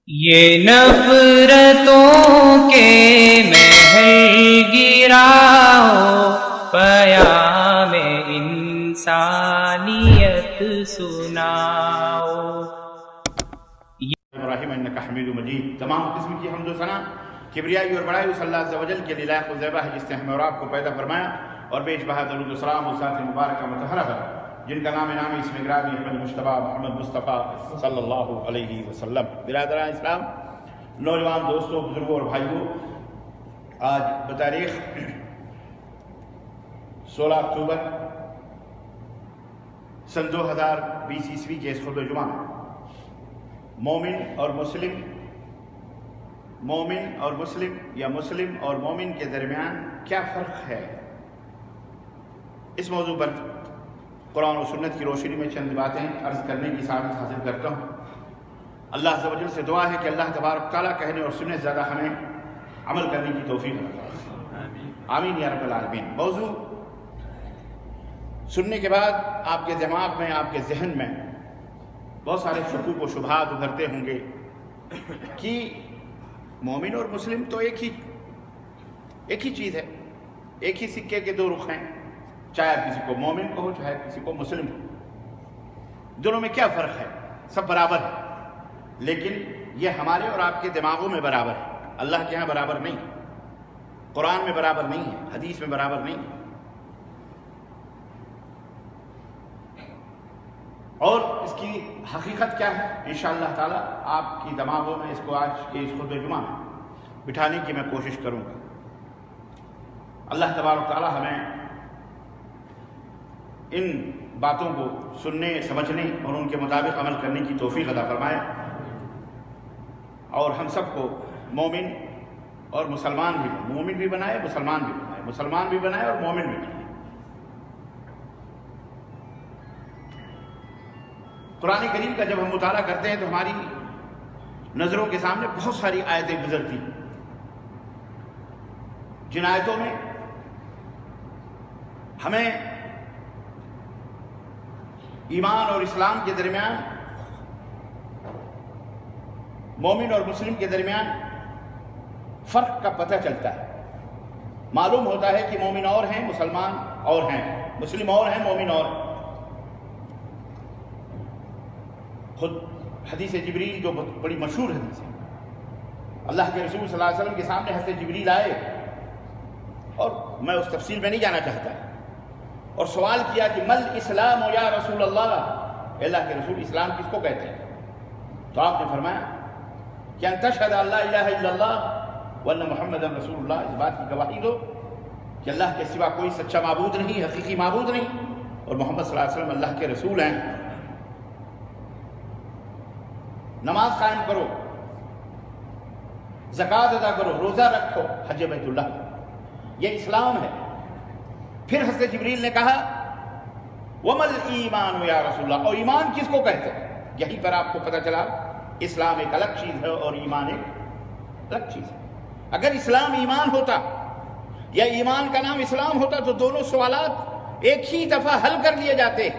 یہ نفرتوں کے محل گراؤ، پیام انسانیت سناؤ۔ ابراہیم انک حمید مجید۔ تمام قسم کی حمد و ثنا، کبریائی اور بڑائی اس اللہ عز و جل کے لیے لائق و زیبہ ہے جس نے ہمیں اور آپ کو پیدا فرمایا اور بیش بہا درود و سلام اس ذات مبارکہ مطہرہ پر جن کا نام اس میں گرامی احمد مجتبیٰ محمد مصطفیٰ صلی اللہ علیہ وسلم۔ برادران اسلام، نوجوان دوستوں، بزرگوں اور بھائیوں، آج بتاریخ 16 اکتوبر سن 2020 عیسوی کے اس خطبہ جمعہ میں مومن اور مسلم یا مسلم اور مومن کے درمیان کیا فرق ہے، اس موضوع پر قرآن و سنت کی روشنی میں چند باتیں عرض کرنے کی سعادت حاصل کرتا ہوں۔ اللہ عز و جل سے دعا ہے کہ اللہ تبارک تعالیٰ کہنے اور سننے سے زیادہ ہمیں عمل کرنے کی توفیق عطا فرمائے، آمین یا رب العالمین۔ موضوع سننے کے بعد آپ کے دماغ میں، آپ کے ذہن میں بہت سارے شکوک و شبہات ابھرتے ہوں گے کہ مومن اور مسلم تو ایک ہی چیز ہے، ایک ہی سکے کے دو رخ ہیں، چاہے آپ کسی کو مومن کہو چاہے کسی کو مسلم کہو، دونوں میں کیا فرق ہے؟ سب برابر ہے، لیکن یہ ہمارے اور آپ کے دماغوں میں برابر ہے، اللہ کے ہاں برابر نہیں ہے، قرآن میں برابر نہیں ہے، حدیث میں برابر نہیں ہے۔ اور اس کی حقیقت کیا ہے انشاءاللہ تعالی آپ کی دماغوں میں اس کو آج کے اس خطبہ جمعہ میں بٹھانے کی میں کوشش کروں گا۔ اللہ تبارک تعالی ہمیں ان باتوں کو سننے، سمجھنے اور ان کے مطابق عمل کرنے کی توفیق عطا فرمائے، اور ہم سب کو مومن اور مسلمان بھی بنائے، مسلمان بھی بنائے اور مومن بھی بنائے۔ قرآن کریم کا جب ہم مطالعہ کرتے ہیں تو ہماری نظروں کے سامنے بہت ساری آیتیں گزرتی ہیں، جن آیتوں میں ہمیں ایمان اور اسلام کے درمیان، مومن اور مسلم کے درمیان فرق کا پتہ چلتا ہے۔ معلوم ہوتا ہے کہ مومن اور ہیں، مسلمان اور ہیں، مسلم اور ہیں، مومن اور ہیں۔ خود حدیث جبریل جو بڑی مشہور حدیث ہے، اللہ کے رسول صلی اللہ علیہ وسلم کے سامنے حضرت جبریل آئے، اور میں اس تفصیل میں نہیں جانا چاہتا، اور سوال کیا کہ مل اسلام یا رسول اللہ، اللہ کے رسول اسلام کس کو کہتے ہیں؟ تو آپ نے فرمایا کہ ان تشہد ان لا الہ الا اللہ وان محمد رسول اللہ، اس بات کی گواہی دو کہ اللہ کے سوا کوئی سچا معبود نہیں، حقیقی معبود نہیں، اور محمد صلی اللہ علیہ وسلم اللہ کے رسول ہیں۔ نماز قائم کرو، زکوٰۃ ادا کرو، روزہ رکھو، حج بیت اللہ، یہ اسلام ہے۔ پھر حضرت جبریل نے کہا وَمَا الْإِيمَانُ يَا رسول اللہ، اور ایمان کس کو کہتے ہیں؟ یہیں پر آپ کو پتہ چلا اسلام ایک الگ چیز ہے اور ایمان ایک الگ چیز ہے۔ اگر اسلام ایمان ہوتا یا ایمان کا نام اسلام ہوتا تو دونوں سوالات ایک ہی دفعہ حل کر لیے جاتے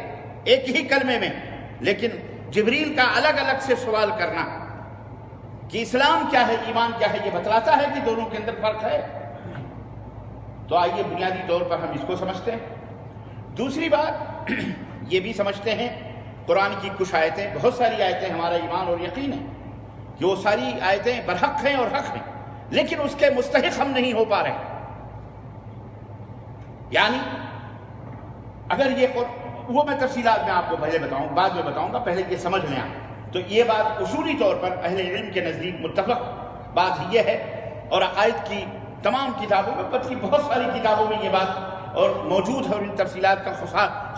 ایک ہی کلمے میں، لیکن جبریل کا الگ الگ سے سوال کرنا کہ اسلام کیا ہے، ایمان کیا ہے، یہ بتلاتا ہے کہ دونوں کے اندر فرق ہے۔ تو آئیے بنیادی طور پر ہم اس کو سمجھتے ہیں۔ دوسری بات یہ بھی سمجھتے ہیں، قرآن کی کچھ آیتیں، بہت ساری آیتیں ہمارا ایمان اور یقین ہے کہ وہ ساری آیتیں برحق ہیں اور حق ہیں، لیکن اس کے مستحق ہم نہیں ہو پا رہے۔ یعنی اگر یہ وہ میں تفصیلات میں آپ کو پہلے بتاؤں، بعد میں بتاؤں گا، پہلے یہ سمجھ لیں آپ۔ تو یہ بات اصولی طور پر اہل علم کے نزدیک متفق بات یہ ہے، اور عقائد کی تمام کتابوں میں، بہت ساری کتابوں میں یہ بات اور موجود ہے، اور ان تفصیلات کا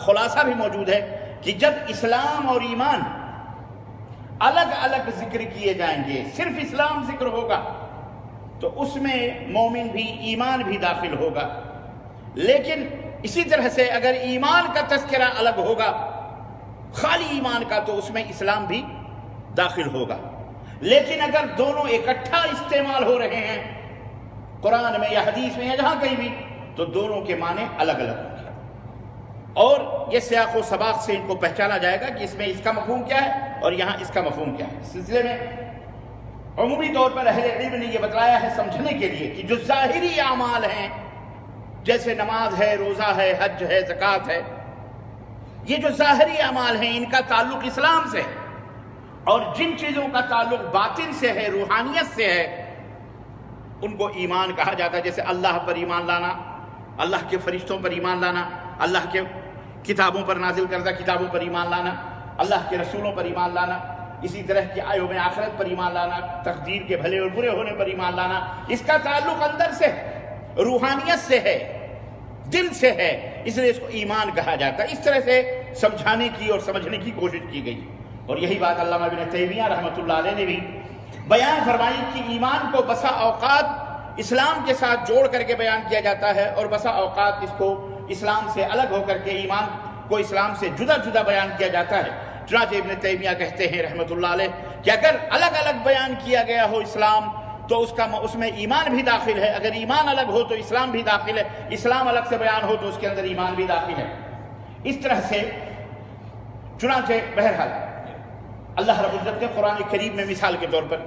خلاصہ بھی موجود ہے کہ جب اسلام اور ایمان الگ الگ ذکر کیے جائیں گے، صرف اسلام ذکر ہوگا تو اس میں مومن بھی ایمان بھی داخل ہوگا، لیکن اسی طرح سے اگر ایمان کا تذکرہ الگ ہوگا، خالی ایمان کا، تو اس میں اسلام بھی داخل ہوگا۔ لیکن اگر دونوں اکٹھا استعمال ہو رہے ہیں قرآن میں یا حدیث میں یا جہاں کہیں بھی، تو دونوں کے معنی الگ الگ ہوں گے، اور یہ سیاق و سباق سے ان کو پہچانا جائے گا کہ اس میں اس کا مفہوم کیا ہے اور یہاں اس کا مفہوم کیا ہے۔ اس سلسلے میں عمومی طور پر اہل علم نے یہ بتلایا ہے سمجھنے کے لیے کہ جو ظاہری اعمال ہیں جیسے نماز ہے، روزہ ہے، حج ہے، زکوٰۃ ہے، یہ جو ظاہری اعمال ہیں ان کا تعلق اسلام سے ہے، اور جن چیزوں کا تعلق باطن سے ہے، روحانیت سے ہے، ان کو ایمان کہا جاتا ہے. جیسے اللہ پر ایمان لانا، اللہ کے فرشتوں پر ایمان لانا، اللہ کے کتابوں پر نازل کردہ کتابوں پر ایمان لانا، اللہ کے رسولوں پر ایمان لانا، اسی طرح کے یوم آخرت پر ایمان لانا، تقدیر کے بھلے اور برے ہونے پر ایمان لانا. اس کا تعلق اندر سے ہے، روحانیت سے ہے، دل سے ہے، اس لیے اس کو ایمان کہا جاتا ہے. اس طرح سے سمجھانے کی اور سمجھنے کی کوشش کی گئی، اور یہی بات علامہ ابن تیمیہ رحمۃ اللہ علیہ نے بھی بیان فرمائی کہ ایمان کو بسا اوقات اسلام کے ساتھ جوڑ کر کے بیان کیا جاتا ہے، اور بسا اوقات اس کو اسلام سے الگ ہو کر کے ایمان کو اسلام سے جدا جدا بیان کیا جاتا ہے. چنانچہ ابن تیمیہ کہتے ہیں رحمۃ اللہ علیہ کہ اگر الگ الگ بیان کیا گیا ہو اسلام تو اس میں ایمان بھی داخل ہے، اگر ایمان الگ ہو تو اسلام بھی داخل ہے، اسلام الگ سے بیان ہو تو اس کے اندر ایمان بھی داخل ہے. اس طرح سے چنانچہ بہرحال اللہ رب العزت نے قرآن کریم میں مثال کے طور پر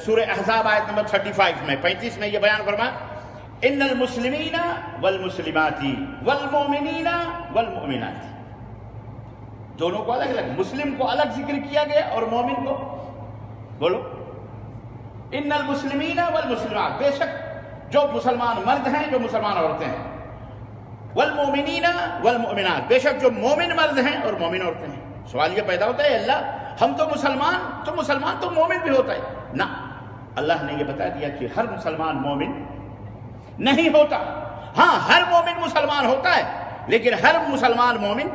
سورہ احزاب آیت نمبر 35 میں 35 میں یہ بیان فرمایا ان المسلمین والمسلمات والمؤمنین والمؤمنات، دونوں کو الگ الگ، مسلم کو الگ ذکر کیا گیا اور مومن کو، بولو ان المسلمین والمسلمات، بے شک جو مسلمان مرد ہیں، جو مسلمان عورتیں ہیں، والمؤمنین والمؤمنات، بے شک جو مومن مرد ہیں اور مومن عورتیں ہیں. سوال یہ پیدا ہوتا ہے اللہ ہم تو مسلمان تو مومن بھی ہوتا ہے؟ نہ، اللہ نے یہ بتا دیا کہ ہر مسلمان مومن نہیں ہوتا. ہاں ہر مومن مسلمان ہوتا ہے لیکن ہر مسلمان مومن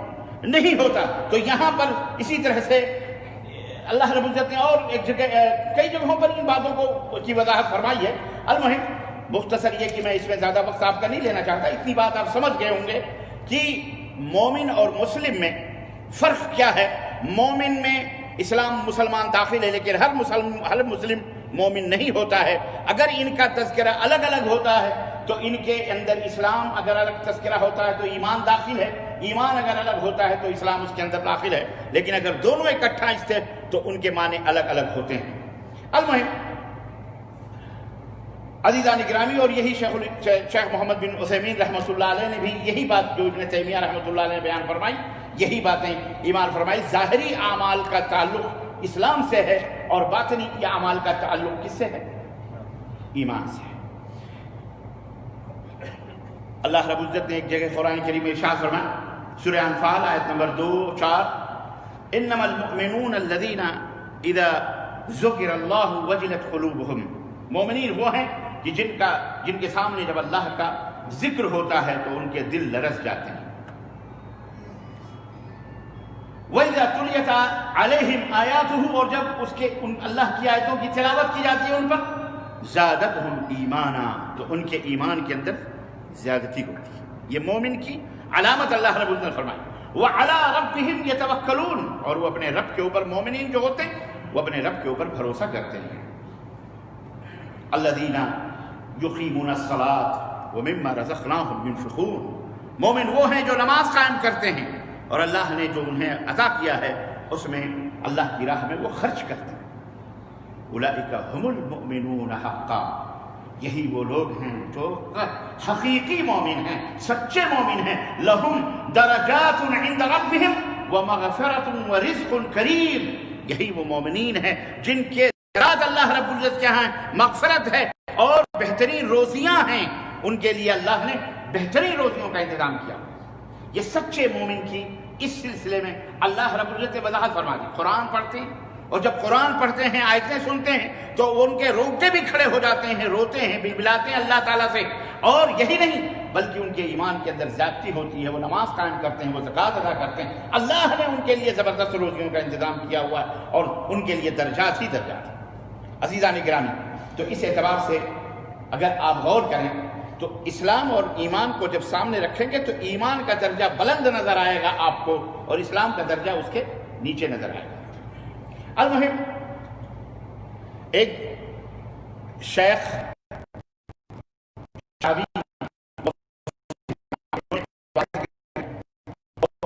نہیں ہوتا. تو یہاں پر اسی طرح سے اللہ رب العزت نے اور ایک جگہ کئی جگہوں پر ان باتوں کی وضاحت فرمائی ہے. المہم مختصر یہ کہ میں اس میں زیادہ وقت آپ کا نہیں لینا چاہتا، اتنی بات آپ سمجھ گئے ہوں گے کہ مومن اور مسلم میں فرق کیا ہے. مومن میں اسلام مسلمان داخل ہے لیکن ہر مسلم مومن نہیں ہوتا ہے. اگر ان کا تذکرہ الگ الگ ہوتا ہے تو ان کے اندر اسلام اگر الگ تذکرہ ہوتا ہے تو ایمان داخل ہے، ایمان اگر الگ ہوتا ہے تو اسلام اس کے اندر داخل ہے. لیکن اگر دونوں اکٹھا اس سے تو ان کے معنی الگ الگ ہوتے ہیں. المہم عزیزان گرامی، اور یہی شیخ محمد بن عثیمین رحمۃ اللہ علیہ نے بھی یہی بات جو ابن تیمیہ رحمۃ اللہ علیہ نے بیان فرمائی، یہی باتیں ایمان فرمائی. ظاہری اعمال کا تعلق اسلام سے ہے اور باطنی اعمال کا تعلق کس سے ہے؟ ایمان سے ہے. اللہ رب العزت نے ایک جگہ قرآن کریم میں ارشاد فرمایا، سورہ انفال آیت نمبر 2-4 انما المؤمنون الذین اذا ذکر اللہ وجلت قلوبہم، مومنین وہ ہیں کہ جن کے سامنے جب اللہ کا ذکر ہوتا ہے تو ان کے دل لرز جاتے ہیں. وَإِذَا تُلِيَتْ عَلَيْهِمْ آيَاتُهُ، اور جب اللہ کی آیتوں کی تلاوت کی جاتی ہے ان پر، زَادَتْهُمْ ایمانا، تو ان کے ایمان کے اندر زیادتی ہوتی ہے. یہ مومن کی علامت اللہ رب العزت نے فرمائی. وَعَلَىٰ رَبِّهِمْ يَتَوَكَّلُونَ، اور وہ اپنے رب کے اوپر، مومنین جو ہوتے ہیں وہ اپنے رب کے اوپر بھروسہ کرتے ہیں. الَّذِينَ يُقِيمُونَ الصَّلَاةَ وَمِمَّا رَزَقْنَاهُمْ يُنْفِقُونَ، مومن وہ ہیں جو نماز قائم کرتے ہیں اور اللہ نے جو انہیں عطا کیا ہے اس میں اللہ کی راہ میں وہ خرچ کرتے ہیں. اولئک ھم المؤمنون حقا، یہی وہ لوگ ہیں جو حقیقی مومن ہیں، سچے مومن ہیں. لہم درجات عند ربہم ومغفرۃ ورزق کریم، یہی وہ مومنین ہیں جن کے درجات اللہ رب العزت کے ہیں، مغفرت ہے اور بہترین روزیاں ہیں. ان کے لیے اللہ نے بہترین روزیوں کا انتظام کیا. یہ سچے مومن کی اس سلسلے میں اللہ رب العزت نے وضاحت فرما دی. قرآن پڑھتے ہیں اور جب قرآن پڑھتے ہیں، آیتیں سنتے ہیں تو ان کے رونگٹے بھی کھڑے ہو جاتے ہیں، روتے ہیں، بلبلاتے ہیں اللہ تعالیٰ سے. اور یہی نہیں بلکہ ان کے ایمان کے اندر زیادتی ہوتی ہے. وہ نماز قائم کرتے ہیں، وہ زکوٰۃ ادا کرتے ہیں. اللہ نے ان کے لیے زبردست روزیوں کا انتظام کیا ہوا ہے اور ان کے لیے درجات ہی درجات ہیں. عزیزان گرامی، تو اس اعتبار سے اگر آپ غور کریں تو اسلام اور ایمان کو جب سامنے رکھیں گے تو ایمان کا درجہ بلند نظر آئے گا آپ کو اور اسلام کا درجہ اس کے نیچے نظر آئے گا. المہم ایک شیخ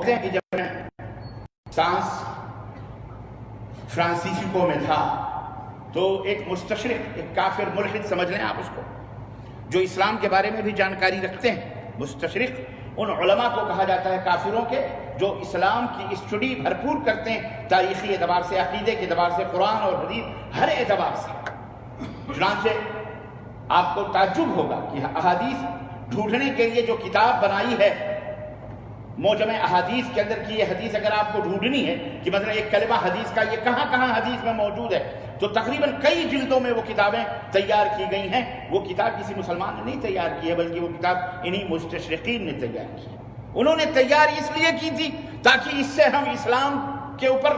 کہ جب میں سانس فرانسیسکو میں تھا تو ایک مستشرق، ایک کافر ملحد سمجھ لیں آپ اس کو، جو اسلام کے بارے میں بھی جانکاری رکھتے ہیں، مستشرق ان علماء کو کہا جاتا ہے کافروں کے جو اسلام کی اسٹڈی بھرپور کرتے ہیں، تاریخی اعتبار سے، عقیدے کے اعتبار سے، قرآن اور حدیث ہر اعتبار سے۔ چنانچہ آپ کو تعجب ہوگا کہ احادیث ڈھونڈنے کے لیے جو کتاب بنائی ہے، موجم احادیث کے اندر کی یہ حدیث اگر آپ کو ڈھونڈنی ہے کہ مطلب ایک کلمہ حدیث کا یہ کہاں کہاں حدیث میں موجود ہے، تو تقریباً کئی جلدوں میں وہ کتابیں تیار کی گئی ہیں۔ وہ کتاب کسی مسلمان نے نہیں تیار کی ہے، بلکہ وہ کتاب انہی مستشرقین نے تیار کی ہے۔ انہوں نے تیار اس لیے کی تھی تاکہ اس سے ہم اسلام کے اوپر،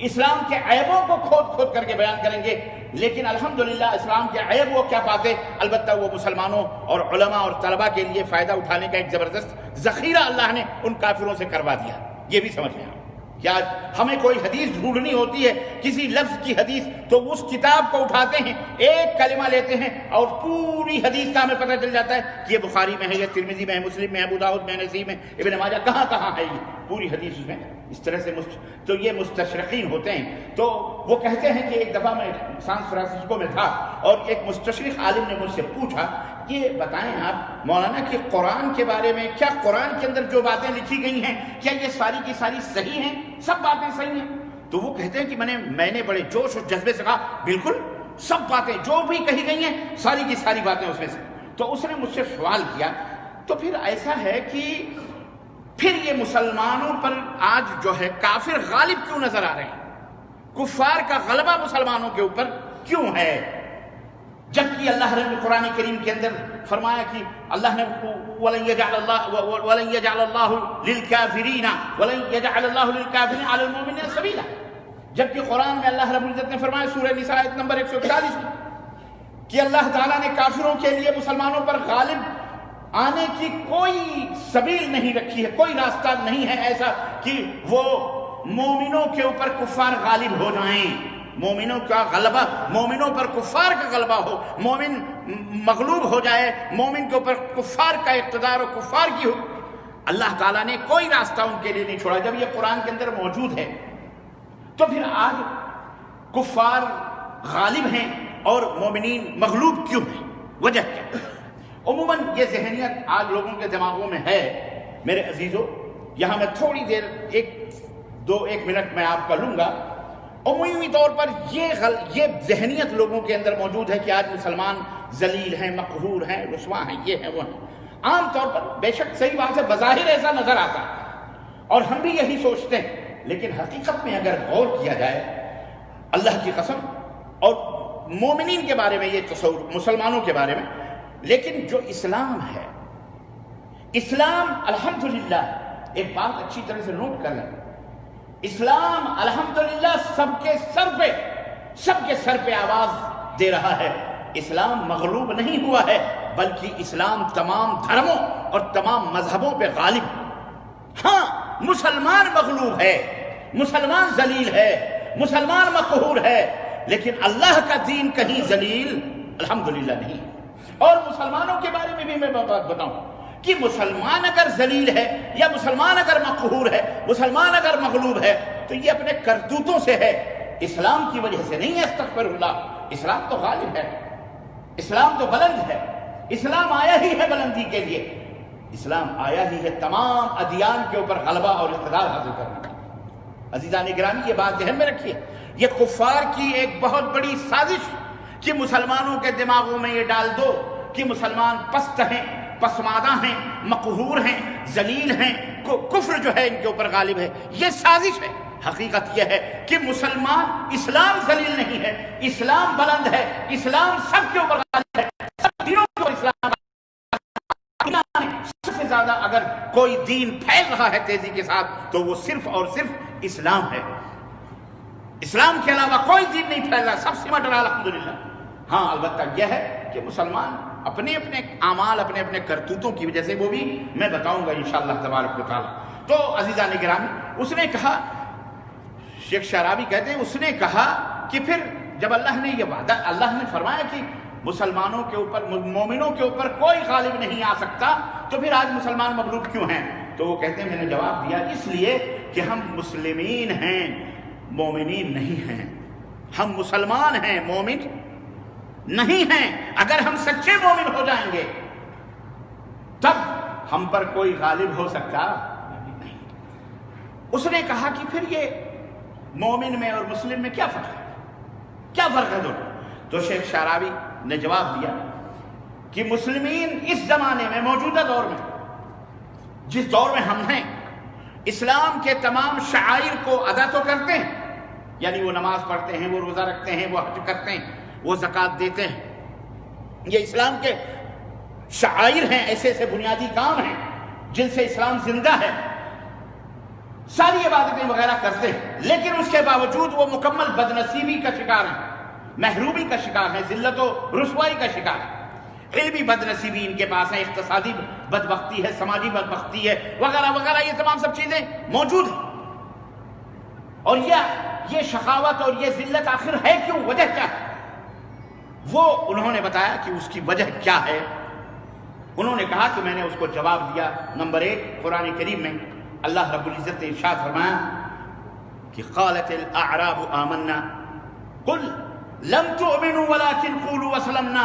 اسلام کے عیبوں کو کھود کھود کر کے بیان کریں گے، لیکن الحمدللہ اسلام کے عیب وہ کیا پاتے، البتہ وہ مسلمانوں اور علماء اور طلباء کے لیے فائدہ اٹھانے کا ایک زبردست ذخیرہ اللہ نے ان کافروں سے کروا دیا۔ یہ بھی سمجھ لیں کہ آج ہمیں کوئی حدیث ڈھونڈنی ہوتی ہے، کسی لفظ کی حدیث، تو اس کتاب کو اٹھاتے ہیں، ایک کلمہ لیتے ہیں اور پوری حدیث کا ہمیں پتہ چل جاتا ہے کہ یہ بخاری میں ہے، یہ ترمذی میں ہے، مسلم میں ہے، ابو داؤد میں، نسائی میں، ابن ماجہ، کہاں کہاں ہے یہ پوری حدیث اس میں۔ اس طرح سے تو یہ مستشرقین ہوتے ہیں۔ تو وہ کہتے ہیں کہ ایک دفعہ میں سان فرانسسکو میں تھا اور ایک مستشرق عالم نے مجھ سے پوچھا کہ بتائیں آپ مولانا کہ قرآن کے بارے میں، کیا قرآن کے اندر جو باتیں لکھی گئی ہیں کیا یہ ساری کی ساری صحیح ہیں، سب باتیں صحیح ہیں؟ تو وہ کہتے ہیں کہ میں نے بڑے جوش اور جذبے سے کہا بالکل سب باتیں جو بھی کہی گئی ہیں ساری کی ساری باتیں اس میں سے۔ تو اس نے مجھ سے سوال کیا تو پھر ایسا ہے کہ پھر یہ مسلمانوں پر آج جو ہے کافر غالب کیوں نظر آ رہے ہیں، کفار کا غلبہ مسلمانوں کے اوپر کیوں ہے، جبکہ اللہ نے قرآن کریم کے اندر فرمایا کہ اللہ نے وَلَن يَجْعَلَ اللَّهُ لِلْكَافِرِينَ عَلَى الْمُؤْمِنِينَ سَبِيلًا، جبکہ قرآن میں اللہ رب العزت نے فرمایا سورہ نساء آیت نمبر 141 میں کہ اللہ تعالیٰ نے کافروں کے لیے مسلمانوں پر غالب آنے کی کوئی سبیل نہیں رکھی ہے، کوئی راستہ نہیں ہے ایسا کہ وہ مومنوں کے اوپر کفار غالب ہو جائیں، مومنوں کا غلبہ، مومنوں پر کفار کا غلبہ ہو، مومن مغلوب ہو جائے، مومن کے اوپر کفار کا اقتدار و کفار کی ہو۔ اللہ تعالیٰ نے کوئی راستہ ان کے لیے نہیں چھوڑا۔ جب یہ قرآن کے اندر موجود ہے تو پھر آج کفار غالب ہیں اور مومنین مغلوب کیوں ہیں، وجہ کیا ہے؟ عموماً یہ ذہنیت آج لوگوں کے دماغوں میں ہے۔ میرے عزیزوں، یہاں میں تھوڑی دیر ایک منٹ میں آپ کا لوں گا۔ عمومی طور پر یہ ذہنیت لوگوں کے اندر موجود ہے کہ آج مسلمان ذلیل ہیں، مقہور ہیں، رسوا ہیں، یہ ہیں وہ ہیں۔ عام طور پر بے شک صحیح بات ہے، بظاہر ایسا نظر آتا ہے اور ہم بھی یہی سوچتے ہیں، لیکن حقیقت میں اگر غور کیا جائے اللہ کی قسم، اور مومنین کے بارے میں یہ تصور، مسلمانوں کے بارے میں، لیکن جو اسلام ہے، اسلام الحمدللہ، ایک بات اچھی طرح سے نوٹ کر لیں، اسلام الحمدللہ سب کے سر پہ آواز دے رہا ہے۔ اسلام مغلوب نہیں ہوا ہے، بلکہ اسلام تمام دھرموں اور تمام مذہبوں پہ غالب ہے۔ ہاں، مسلمان مغلوب ہے، مسلمان ذلیل ہے، مسلمان مقہور ہے، لیکن اللہ کا دین کہیں ذلیل الحمدللہ نہیں۔ اور مسلمانوں کے بارے میں بھی میں بات بتاؤں کہ مسلمان اگر ذلیل ہے یا مسلمان اگر مقہور ہے، مسلمان اگر مغلوب ہے، تو یہ اپنے کرتوتوں سے ہے، اسلام کی وجہ سے نہیں ہے۔ استغفر اللہ، اسلام تو غالب ہے، اسلام تو بلند ہے، اسلام آیا ہی ہے بلندی کے لیے، اسلام آیا ہی ہے تمام ادیان کے اوپر غلبہ اور اقتدار حاصل کرنے کا۔ عزیزان گرامی، یہ بات ذہن میں رکھیے، یہ کفار کی ایک بہت بڑی سازش کہ مسلمانوں کے دماغوں میں یہ ڈال دو کہ مسلمان پست ہیں، پسماندہ ہیں، مقہور ہیں، ذلیل ہیں، کفر جو ہے ان کے اوپر غالب ہے، یہ سازش ہے۔ حقیقت یہ ہے کہ مسلمان، اسلام ذلیل نہیں ہے، اسلام بلند ہے، اسلام سب کے اوپر غالب ہے، سب دینوں کے اوپر اسلام۔ سب سے زیادہ اگر کوئی دین پھیل رہا ہے تیزی کے ساتھ تو وہ صرف اور صرف اسلام ہے۔ اسلام کے علاوہ کوئی دین نہیں پھیل رہا، سب سمٹ رہا الحمدللہ۔ ہاں، البتہ یہ ہے کہ مسلمان اپنے اپنے اعمال، اپنے اپنے کرتوتوں کی وجہ سے، وہ بھی میں بتاؤں گا انشاءاللہ تبارک و تعالی۔ تو عزیزان گرامی، اس نے کہا، شیخ شعراوی کہتے ہیں، اس نے کہا کہ پھر جب اللہ نے یہ وعدہ، اللہ نے فرمایا کہ مسلمانوں کے اوپر، مومنوں کے اوپر کوئی غالب نہیں آ سکتا، تو پھر آج مسلمان مغلوب کیوں ہیں؟ تو وہ کہتے ہیں، میں نے جواب دیا، اس لیے کہ ہم مسلمین ہیں، مومنین نہیں ہیں۔ ہم مسلمان ہیں، مومن نہیں ہیں۔ اگر ہم سچے مومن ہو جائیں گے تب ہم پر کوئی غالب ہو سکتا نہیں۔ اس نے کہا کہ پھر یہ مومن میں اور مسلم میں کیا فرق ہے، کیا فرق ہے دونوں؟ تو شیخ شعراوی نے جواب دیا کہ مسلمین اس زمانے میں، موجودہ دور میں، جس دور میں ہم ہیں، اسلام کے تمام شعائر کو ادا تو کرتے ہیں، یعنی وہ نماز پڑھتے ہیں، وہ روزہ رکھتے ہیں، وہ حج کرتے ہیں، وہ زکوٰۃ دیتے ہیں، یہ اسلام کے شعائر ہیں، ایسے ایسے بنیادی کام ہیں جن سے اسلام زندہ ہے، ساری عبادتیں وغیرہ کرتے ہیں، لیکن اس کے باوجود وہ مکمل بدنصیبی کا شکار ہیں، محرومی کا شکار ہیں، ذلت و رسوائی کا شکار ہیں، علمی بدنصیبی ان کے پاس ہے، اقتصادی بدبختی ہے، سماجی بدبختی ہے، وغیرہ وغیرہ، یہ تمام سب چیزیں موجود ہیں۔ اور یہ شقاوت اور یہ ذلت آخر ہے کیوں، وجہ کیا ہے؟ وہ انہوں نے بتایا کہ اس کی وجہ کیا ہے۔ انہوں نے کہا کہ میں نے اس کو جواب دیا، نمبر 1 قرآن کریم میں اللہ رب العزت نے ارشاد فرمایا کہ قالت الاعراب آمنا قل لم تؤمنوا ولكن قولوا اسلمنا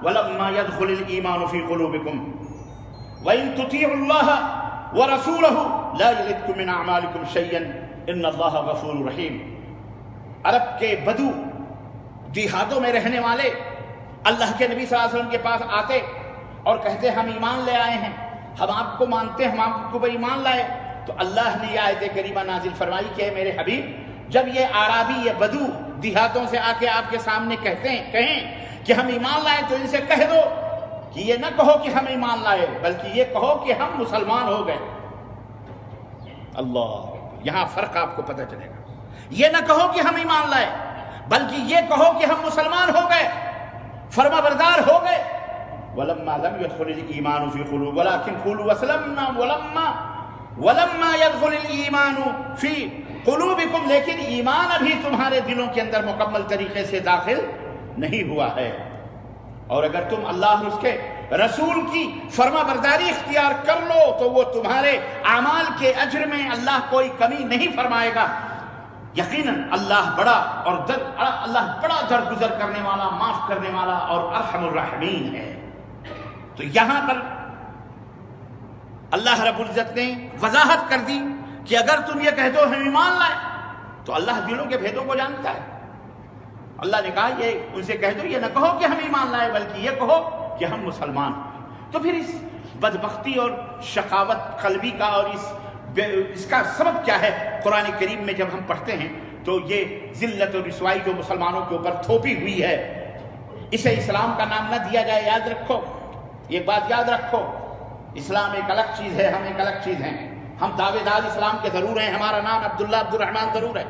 ولما يدخل الايمان في قلوبكم وان تطيعوا الله ورسوله لا يلدكم من اعمالكم شيئا ان الله غفور رحيم۔ عرب کے بدو، دیہاتوں میں رہنے والے اللہ کے نبی صلی اللہ علیہ وسلم کے پاس آتے اور کہتے ہم ایمان لے آئے ہیں، ہم آپ کو مانتے ہیں، ہم آپ کو ایمان لائے، تو اللہ نے یہ آیت کریمہ نازل فرمائی کہ میرے حبیب، جب یہ اعرابی، یہ بدو دیہاتوں سے آ کے آپ کے سامنے کہیں کہ ہم ایمان لائے، تو ان سے کہہ دو کہ یہ نہ کہو کہ ہم ایمان لائے، بلکہ یہ کہو کہ ہم مسلمان ہو گئے۔ اللہ، یہاں فرق آپ کو پتہ چلے گا۔ یہ نہ کہو کہ ہم ایمان لائے، بلکہ یہ کہو کہ ہم مسلمان ہو گئے، فرما بردار ہو گئے۔ وَلَمَّا لَمْ يَدْخُلِ الْإِيمَانُ فِي قُلُوبِكُمْ وَلَكِنْ قُولُوا أَسْلَمْنَا وَلَمَّا يَدْخُلِ الْإِيمَانُ فِي قُلُوبِكُمْ، لیکن ایمان ابھی تمہارے دلوں کے اندر مکمل طریقے سے داخل نہیں ہوا ہے۔ اور اگر تم اللہ اور اس کے رسول کی فرما برداری اختیار کر لو تو وہ تمہارے اعمال کے اجر میں اللہ کوئی کمی نہیں فرمائے گا۔ یقیناً اللہ بڑا اور اللہ بڑا درگزر کرنے والا، معاف کرنے والا اور ارحم الراحمین ہے۔ تو یہاں پر اللہ رب العزت نے وضاحت کر دی کہ اگر تم یہ کہہ دو ہم ایمان لائے، تو اللہ دلوں کے بھیدوں کو جانتا ہے۔ اللہ نے کہا یہ ان سے کہہ دو، یہ نہ کہو کہ ہم ایمان لائے، بلکہ یہ کہو کہ ہم مسلمان ہیں۔ تو پھر اس بدبختی اور شقاوت قلبی کا اور اس کا سبب کیا ہے؟ قرآن کریم میں جب ہم پڑھتے ہیں تو یہ ذلت اور رسوائی جو مسلمانوں کے اوپر تھوپی ہوئی ہے، اسے اسلام کا نام نہ دیا جائے۔ یاد رکھو، یہ بات یاد رکھو، اسلام ایک الگ چیز ہے، ہم ایک الگ چیز ہیں۔ ہم دعوے دار اسلام کے ضرور ہیں، ہمارا نام عبداللہ عبد الرحمن ضرور ہے،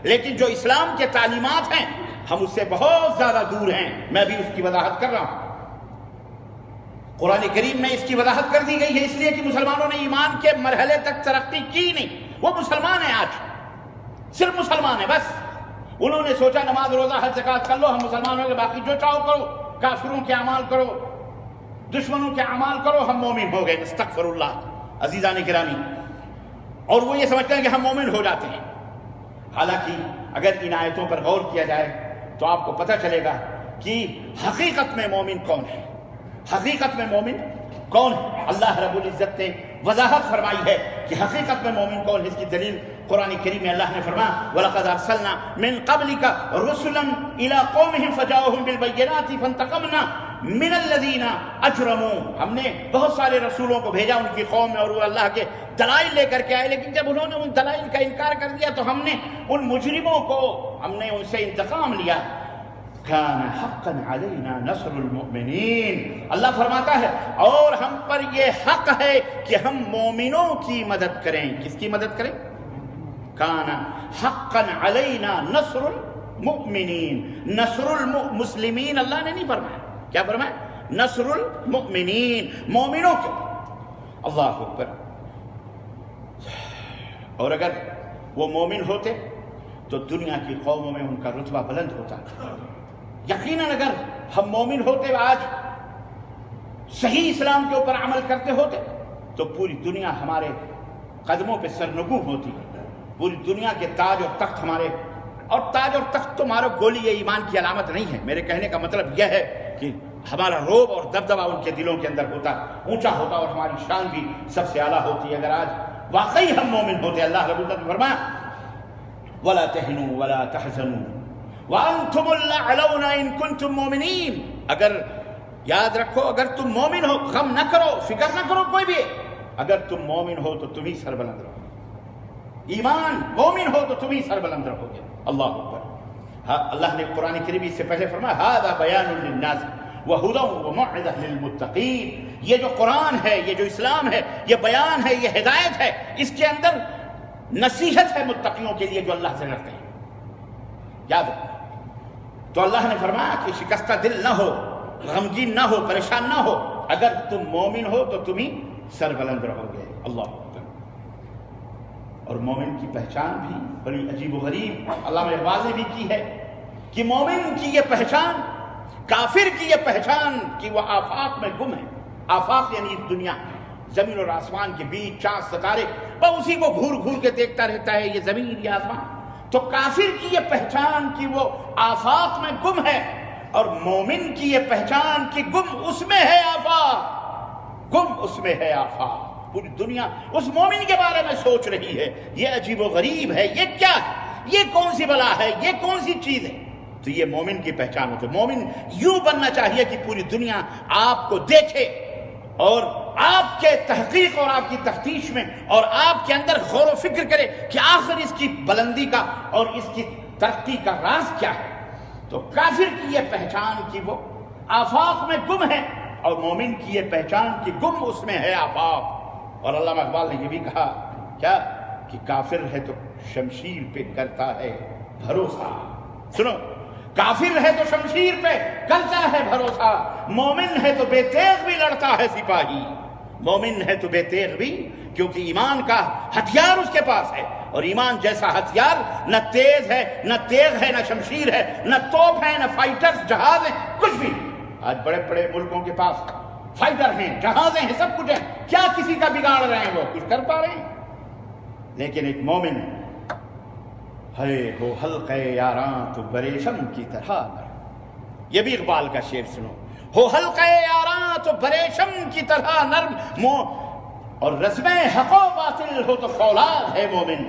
لیکن جو اسلام کے تعلیمات ہیں ہم اس سے بہت زیادہ دور ہیں۔ میں بھی اس کی وضاحت کر رہا ہوں۔ قرآن کریم میں اس کی وضاحت کر دی گئی ہے، اس لیے کہ مسلمانوں نے ایمان کے مرحلے تک ترقی کی نہیں۔ وہ مسلمان ہیں، آج صرف مسلمان ہیں بس۔ انہوں نے سوچا نماز روزہ حج زکوٰۃ کر لو، ہم مسلمان ہوں گے، باقی جو چاہو کرو، کافروں کے اعمال کرو، دشمنوں کے اعمال کرو، ہم مومن ہو گئے۔ استغفر اللہ، عزیزان گرامی۔ اور وہ یہ سمجھتے ہیں کہ ہم مومن ہو جاتے ہیں۔ حالانکہ اگر ان آیتوں پر غور کیا جائے تو آپ کو پتہ چلے گا کہ حقیقت میں مومن کون ہے، حقیقت میں مومن کون ہے۔ اللہ رب العزت نے وضاحت فرمائی ہے کہ حقیقت میں مومن کون ہے۔ اس کی دلیل قرآن کریم میں اللہ نے فرمایا وَلَقَدْ أَرْسَلْنَا مِن قَبْلِكَ رُسُلًا إِلَىٰ قَوْمِهِمْ فَجَاءُوهُم بِالْبَيِّنَاتِ فَانْتَقَمْنَا مِنَ الَّذِينَ أَجْرَمُوا۔ ہم نے بہت سارے رسولوں کو بھیجا ان کی قوم میں اور وہ اللہ کے دلائل لے کر کے آئے، لیکن جب انہوں نے ان دلائل کا انکار کر دیا تو ہم نے ان مجرموں کو، ہم نے ان سے انتقام لیا۔ كان حقا علينا نصر المؤمنين، اللہ فرماتا ہے اور ہم پر یہ حق ہے کہ ہم مومنوں کی مدد کریں۔ کس کی مدد کریں؟ كان حقا علينا نصر المؤمنین، نصر المسلمین اللہ نے نہیں فرمایا، کیا فرمایا؟ نصر المؤمنین، مومنوں کے۔ اللہ اکبر۔ اور اگر وہ مومن ہوتے تو دنیا کی قوموں میں ان کا رتبہ بلند ہوتا۔ یقیناً اگر ہم مومن ہوتے، آج صحیح اسلام کے اوپر عمل کرتے ہوتے، تو پوری دنیا ہمارے قدموں پہ سرنگوں ہوتی، پوری دنیا کے تاج اور تخت ہمارے اور تاج اور تخت تو مارو گولی یہ ایمان کی علامت نہیں ہے. میرے کہنے کا مطلب یہ ہے کہ ہمارا روب اور دبدبہ ان کے دلوں کے اندر ہوتا، اونچا ہوتا، اور ہماری شان بھی سب سے اعلیٰ ہوتی. اگر آج واقعی ہم مومن ہوتے، اللہ رب العزت نے فرمایا وَلَا تَهِنُوا وَلَا تَحْزَنُوا وَأَنْتُمُ الْأَعْلَوْنَ إِن كُنتُم مُؤْمِنِينَ. اگر یاد رکھو، اگر تم مومن ہو، غم نہ کرو، فکر نہ کرو کوئی بھی. اگر تم مومن ہو تو تم ہی سربلند رہو. ایمان مومن ہو تو تم ہی سربلند رہو گے. اللہ اکبر. ہاں، اللہ نے قرآن کریم اس سے پہلے فرمایا ھذا بیان للناس وہدی وموعظۃ للمتقین. یہ جو قرآن ہے، یہ جو اسلام ہے، یہ بیان ہے، یہ ہدایت ہے، اس کے اندر نصیحت ہے متقیوں کے لیے جو اللہ سے ڈرتے ہیں. یاد رکھو. تو اللہ نے فرمایا کہ شکستہ دل نہ ہو، غمگین نہ ہو، پریشان نہ ہو. اگر تم مومن ہو تو تم ہی سربلند رہو گے. اللہ اکبر. اور مومن کی پہچان بھی بڑی عجیب و غریب علامہ اقبال نے بھی کی ہے کہ مومن کی یہ پہچان، کافر کی یہ پہچان کہ وہ آفاق میں گم ہے. آفاق یعنی دنیا، زمین اور آسمان کے بیچ چاند ستارے، وہ اسی کو گھور گھور کے دیکھتا رہتا ہے، یہ زمین یہ آسمان. تو کافر کی یہ پہچان کہ وہ آفاق میں گم ہے، اور مومن کی یہ پہچان کہ گم اس میں ہے آفاق، گم اس میں ہے آفاق. پوری دنیا اس مومن کے بارے میں سوچ رہی ہے. یہ عجیب و غریب ہے، یہ کیا ہے، یہ کون سی بلا ہے، یہ کون سی چیز ہے. تو یہ مومن کی پہچان ہوتی ہے. مومن یوں بننا چاہیے کہ پوری دنیا آپ کو دیکھے اور آپ کے تحقیق اور آپ کی تفتیش میں اور آپ کے اندر غور و فکر کرے کہ آخر اس کی بلندی کا اور اس کی ترقی کا راز کیا ہے. تو کافر کی یہ پہچان کہ وہ آفاق میں گم ہے، اور مومن کی یہ پہچان کہ گم اس میں ہے آفاق. اور علامہ اقبال نے یہ بھی کہا کیا کہ کافر ہے تو شمشیر پہ کرتا ہے بھروسہ. سنو، کافر ہے تو شمشیر پہ کرتا ہے بھروسہ، مومن ہے تو بے تیغ بھی لڑتا ہے سپاہی. مومن ہے تو بے تیغ بھی، کیونکہ ایمان کا ہتھیار اس کے پاس ہے، اور ایمان جیسا ہتھیار نہ تیز ہے، نہ تیغ ہے، نہ شمشیر ہے، نہ توپ ہے، نہ فائٹرز، جہاز ہیں، کچھ بھی. آج بڑے بڑے ملکوں کے پاس فائٹر ہیں، جہازیں ہیں، سب کچھ ہے. کیا کسی کا بگاڑ رہے ہیں؟ وہ کچھ کر پا رہے ہیں؟ لیکن ایک مومن ہے ہو حلقے یاراں تو بریشم کی طرح. یہ بھی اقبال کا شعر سنو. ہو حلقے یاراں تو بریشم کی طرح نرم، اور رسم حق و باطل ہو تو فولاد ہے مومن.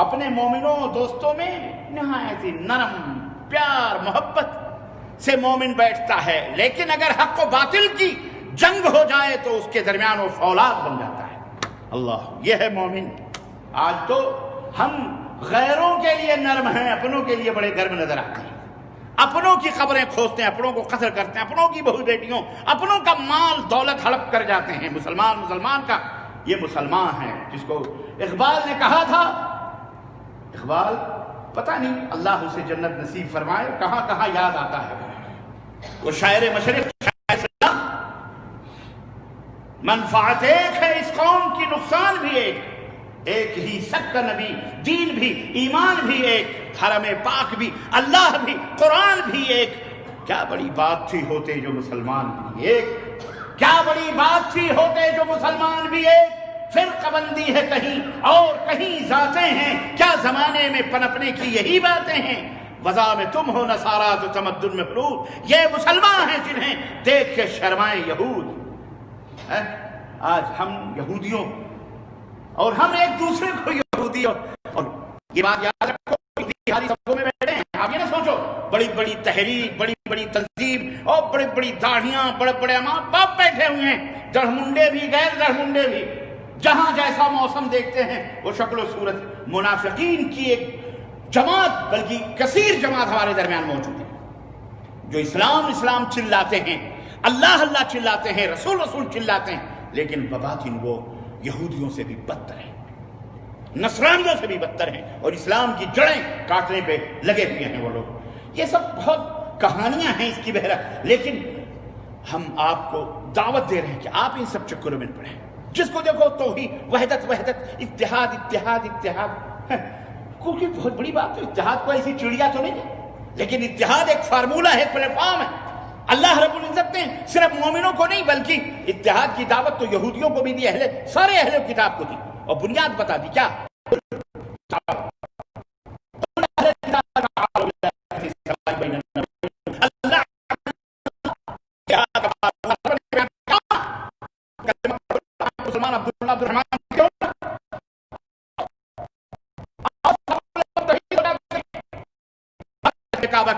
اپنے مومنوں دوستوں میں نہایت ہی نرم پیار محبت سے مومن بیٹھتا ہے، لیکن اگر حق و باطل کی جنگ ہو جائے تو اس کے درمیان وہ فولاد بن جاتا ہے. اللہ، یہ ہے مومن. آج تو ہم غیروں کے لیے نرم ہیں، اپنوں کے لیے بڑے گرم نظر آتے ہیں. اپنوں کی قبریں کھودتے ہیں، اپنوں کو قتل کرتے ہیں، اپنوں کی بہو بیٹیوں، اپنوں کا مال دولت ہڑپ کر جاتے ہیں. مسلمان کا یہ مسلمان ہے جس کو اقبال نے کہا تھا. اقبال پتہ نہیں اللہ اسے جنت نصیب فرمائے، کہاں کہاں یاد آتا ہے. وہ شاعر مشرق، منفعت ایک ہے اس قوم کی، نقصان بھی ایک ہی سب کا نبی، دین بھی، ایمان بھی ایک، حرم پاک بھی، اللہ بھی، قرآن بھی ایک. کیا بڑی بات تھی ہوتے جو مسلمان بھی ایک، کیا بڑی بات تھی ہوتے جو مسلمان بھی ایک. فرقہ بندی ہے کہیں اور کہیں ذاتیں ہیں، کیا زمانے میں پنپنے کی یہی باتیں ہیں. وضع میں تم ہو نصارا تو تمدن میں فروغ، یہ مسلمان ہیں جنہیں دیکھ کے شرمائے یہود. آج ہم یہودیوں اور ہم ایک دوسرے کو یہودیوں، اور یہ بات یاد رکھو، اتحادی صفوں میں بیٹھے ہیں. آپ یہ نہ سوچو بڑی بڑی تحریک، بڑی بڑی تنظیم اور بڑی بڑی داڑھیاں، بڑے بڑے ماں باپ بیٹھے ہوئے ہیں، دڑمنڈے بھی غیر دڑمنڈے بھی، جہاں جیسا موسم دیکھتے ہیں وہ شکل و صورت. منافقین کی ایک جماعت، بلکہ کثیر جماعت ہمارے درمیان موجود ہے، جو اسلام چلاتے ہیں، اللہ چلاتے ہیں، رسول چلاتے ہیں، لیکن بباطن وہ یہودیوں سے بھی بدتر ہیں، نصرانیوں سے بھی بدتر ہیں، اور اسلام کی جڑیں کاٹنے پہ لگے ہوئے ہیں وہ لوگ. یہ سب بہت کہانیاں ہیں اس کی بہرحال، لیکن ہم آپ کو دعوت دے رہے ہیں کہ آپ ان سب چکروں میں پڑیں. جس کو دیکھو توحید، وحدت، اتحاد. کیونکہ بہت بڑی بات ہے، اتحاد کو ایسی چڑیا تو نہیں ہے، لیکن اتحاد ایک فارمولہ ہے، پلیٹ فارم ہے. اللہ رب العزت نے صرف مومنوں کو نہیں بلکہ اتحاد کی دعوت تو یہودیوں کو بھی دی، سارے اہل کتاب کو دی، اور بنیاد بتا دی. کیا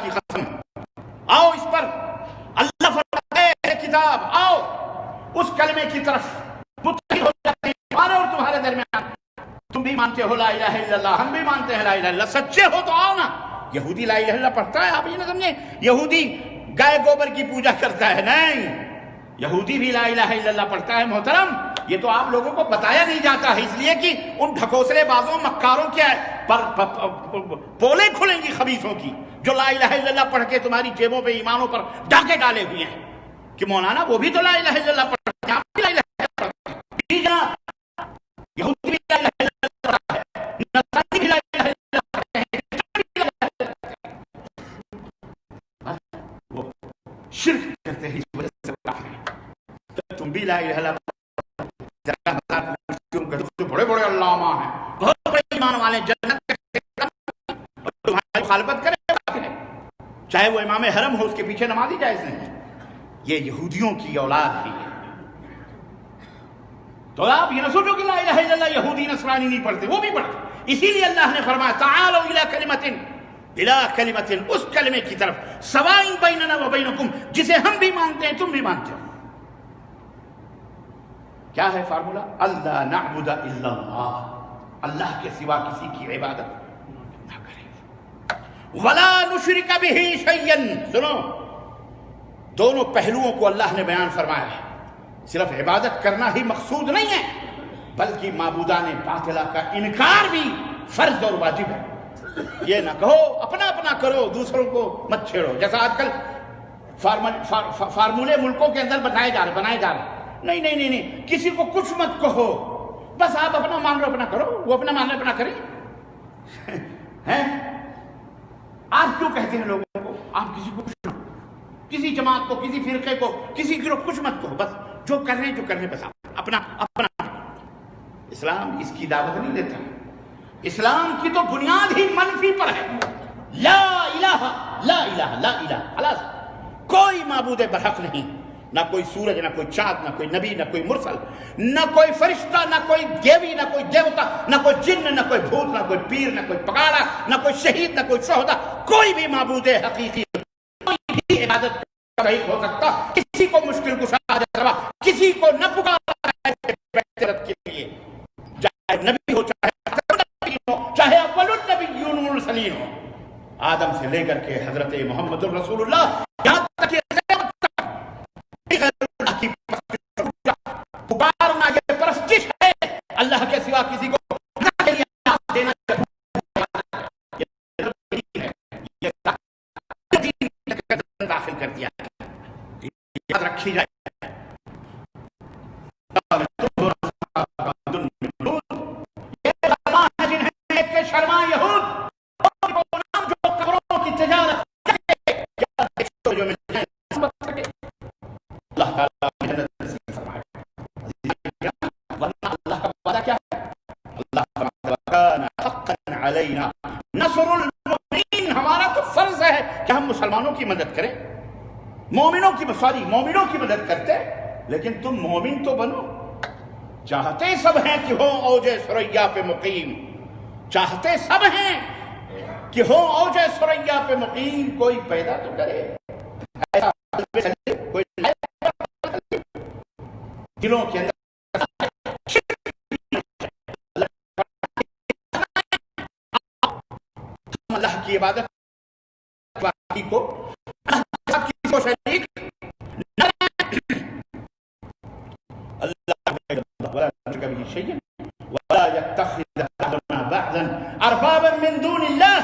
کی قسم آؤ اس پر، اللہ فرماتا ہے اے کتاب آؤ اس کلمے کی طرف متحد ہو جاتے ہیں ہمارے اور تمہارے درمیان، تم بھی مانتے ہو لا الہ الا اللہ، ہم بھی مانتے ہیں لا الہ الا اللہ، سچے ہو تو آؤ نا۔ یہودی لا الہ الا اللہ پڑھتا ہے، آپ یہ نہ سمجھیں یہودی گائے گوبر کی پوجا کرتا ہے، نہیں، یہودی بھی لا الہ الا اللہ پڑھتا ہے محترم، یہ تو آپ لوگوں کو بتایا نہیں جاتا ہے، اس لیے کہ ان ڈھکوسلے بازوں مکاروں کے پولے کھلیں گی خبیثوں کی، جو لا الہ الا اللہ پڑھ کے تمہاری جیبوں پہ ایمانوں پر ڈاکے ڈالے ہوئے ہیں کہ مولانا وہ بھی تو لا الہ الا اللہ پڑھتے ہیں، آپ بھی لا الہ الا اللہ پڑھتے ہیں، جی جناب، یہودی بھی لا الہ الا اللہ پڑھتا ہے، نصرانی بھی لا الہ الا اللہ پڑھتے ہیں، وہ شرک کرتے ہیں، اس وجہ سے تم بھی لا الہ الا اللہ بڑے بڑے علامہ ہیں، بہت بڑے ایمان والے، جنت تمہاری مخالفت کرے، چاہے وہ امام حرم ہو، اس کے پیچھے نمازی جائز نہیں، یہ یہودیوں کی اولاد ہے۔ تو آپ یہ نہ سوچو کہ لا الہ الا اللہ یہودی نصرانی نہیں پڑھتے، وہ بھی پڑھتے، اسی لیے اللہ نے فرمایا تعالوا الی کلمۃ، اس کلمے کی طرف سواء بیننا و بینکم، جسے ہم بھی مانتے ہیں تم بھی مانتے ہو۔ کیا ہے فارمولا؟ اللہ نعبد الا اللہ، اللہ کے سوا کسی کی عبادت نہ کریں، ولا نشرک بہ شیئا، سنو دونوں پہلوؤں کو اللہ نے بیان فرمایا ہے، صرف عبادت کرنا ہی مقصود نہیں ہے، بلکہ معبودان باطلہ کا انکار بھی فرض اور واجب ہے۔ یہ نہ کہو اپنا اپنا کرو، دوسروں کو مت چھیڑو، جیسا آج کل فارمولے ملکوں کے اندر بنائے جا رہے، نہیں نہیں نہیں نہیں، کسی کو کچھ مت کہو، بس آپ اپنا مان لو اپنا کرو، وہ اپنا مان لو اپنا کریں، ہیں؟ آپ کیوں کہتے ہیں لوگوں کو آپ کسی کو کچھ، کسی جماعت کو، کسی فرقے کو، کسی گروہ کچھ مت کہو، بس جو کر رہے ہیں بس اپنا اپنا۔ اسلام اس کی دعوت نہیں دیتا، اسلام کی تو بنیاد ہی منفی پر ہے، لا الہ لا الہ لا الہ، خلاص، کوئی معبود برحق نہیں، نہ کوئی سورج، نہ کوئی چاند، نہ کوئی نبی، نہ کوئی مرسل، نہ کوئی فرشتہ، نہ کوئی دیوی، نہ کوئی دیوتا، نہ کوئی جن، نہ کوئی بھوت، نہ کوئی پیر، نہ کوئی پگاڑا، نہ کوئی شہید، نہ کوئی شہدا، کوئی بھی معبود حقیقی، کوئی بھی عبادت کا لائق ہو سکتا، کسی کو مشکل کشا حاجت روا، کسی کو نہ پکارا ایسے بہترت کے لیے، چاہے نبی ہو، چاہے اول النبیون والمرسلین ہو، آدم سے لے کر کے حضرت محمد الرسول اللہ، یہاں تک کہ پکارنا یہ پرستش ہے، اللہ کے سوا کسی کو دینا داخل کر دیا، یاد رکھی جائے۔ شرما یہود جو قبروں کی تجارت اللہ تعالیٰ اللہ کا وعدہ کیا ہے؟ اللہ علینا نصر المؤمنین، ہمارا تو فرض ہے کہ ہم مسلمانوں کی مدد کریں، مومنوں کی مدد کرتے، لیکن تم مومن تو بنو۔ چاہتے سب ہیں کہ ہو اوج ثریا پہ مقیم، چاہتے سب ہیں کہ ہو اوج ثریا پہ مقیم، کوئی پیدا تو کرے ایسا کوئی دلوں کے اندر اللہ کی عبادت باقی کو شریک اربابا من دون اللہ،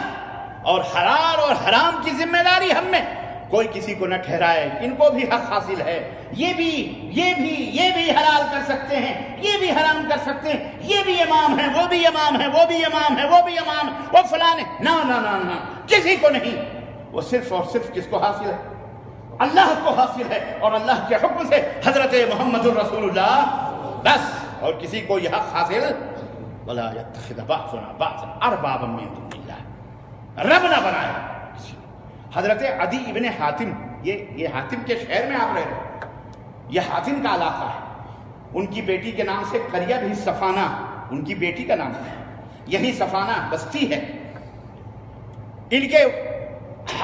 اور حلال اور حرام کی ذمہ داری ہم میں کوئی کسی کو نہ ٹھہرائے، ان کو بھی حق حاصل ہے، یہ بھی حلال کر سکتے ہیں، یہ بھی حرام کر سکتے ہیں، یہ بھی امام ہے، وہ بھی امام ہے، وہ بھی امام ہے، وہ بھی امام ہے، وہ فلاں ہے، نہ نہ نہ نہ، کسی کو نہیں، وہ صرف اور صرف کس کو حاصل ہے؟ اللہ کو حاصل ہے، اور اللہ کے حکم سے حضرت محمد الرسول اللہ، بس، اور کسی کو یہ حق حاصل وَلَا يَتَّخِذَ بَعْضُنَا بَعْضًا أَرْبَابًا مِّن دُونِ اللَّهِ، رب نہ بنایا کسی کو۔ حضرت عدی ابن حاتم، یہ حاتم کے شہر میں آپ رہ رہے، یہ حاتم کا علاقہ ہے، ان کی بیٹی کے نام سے قریہ بھی صفانہ، ان کی بیٹی کا نام ہے، یہی صفانہ بستی ہے، ان کے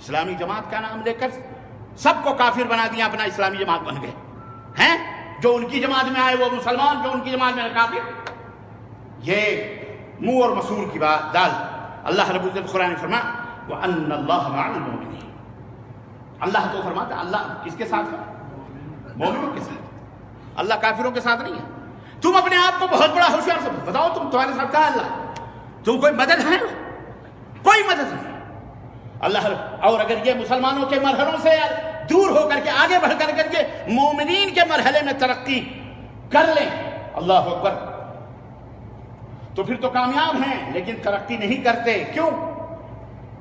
اسلامی جماعت کا نام لے کر سب کو کافر بنا دیا، اپنا اسلامی جماعت بن گئے ہیں. جو ان کی جماعت میں آئے وہ مسلمان، جو ان کی جماعت میں کافر. یہ منہ اور مسور کی بات دال. اللہ رب العزت قرآن نے فرمایا وَأَنَّ اللَّهَ مَعَ الْمُؤْمِنِينَ. اللہ تو فرماتا اللہ کس کے ساتھ ہے؟ مومنوں کے ساتھ. اللہ کافروں کے ساتھ نہیں ہے. تم اپنے آپ کو بہت بڑا ہوشیار سے بتاؤ، تمہارے ساتھ کہا اللہ؟ تم کوئی مدد ہے؟ کوئی مدد نہیں اللہ. اور اگر یہ مسلمانوں کے مرحلوں سے دور ہو کر کے آگے بڑھ کر کے مومنین کے مرحلے میں ترقی کر لیں، اللہ اکبر، تو پھر تو کامیاب ہیں. لیکن ترقی نہیں کرتے. کیوں؟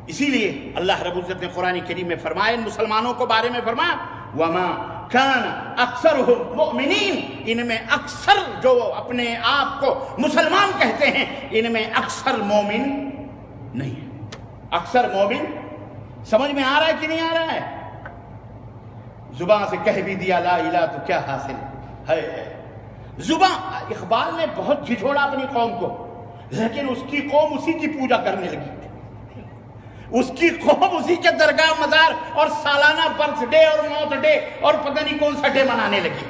اسی لیے اللہ رب العزت نے قرآن کریم میں فرمایا، مسلمانوں کو بارے میں فرمایا وَمَا كَانَ أَكْثَرُهُمْ مُؤْمِنِينَ. ان میں اکثر جو اپنے آپ کو مسلمان کہتے ہیں، ان میں اکثر مومن نہیں ہے. اکثر مومن سمجھ میں آ رہا ہے کہ نہیں آ رہا ہے؟ زبان سے کہہ بھی دیا لا الہ تو کیا حاصل ہے. زبان. اقبال نے بہت جھجھوڑا اپنی قوم کو، لیکن اس کی قوم اسی کی پوجا کرنے لگی. اس کی قوم اسی کے درگاہ مزار اور سالانہ برتھ ڈے اور موت ڈے اور پتہ نہیں کون سا ڈے منانے لگی.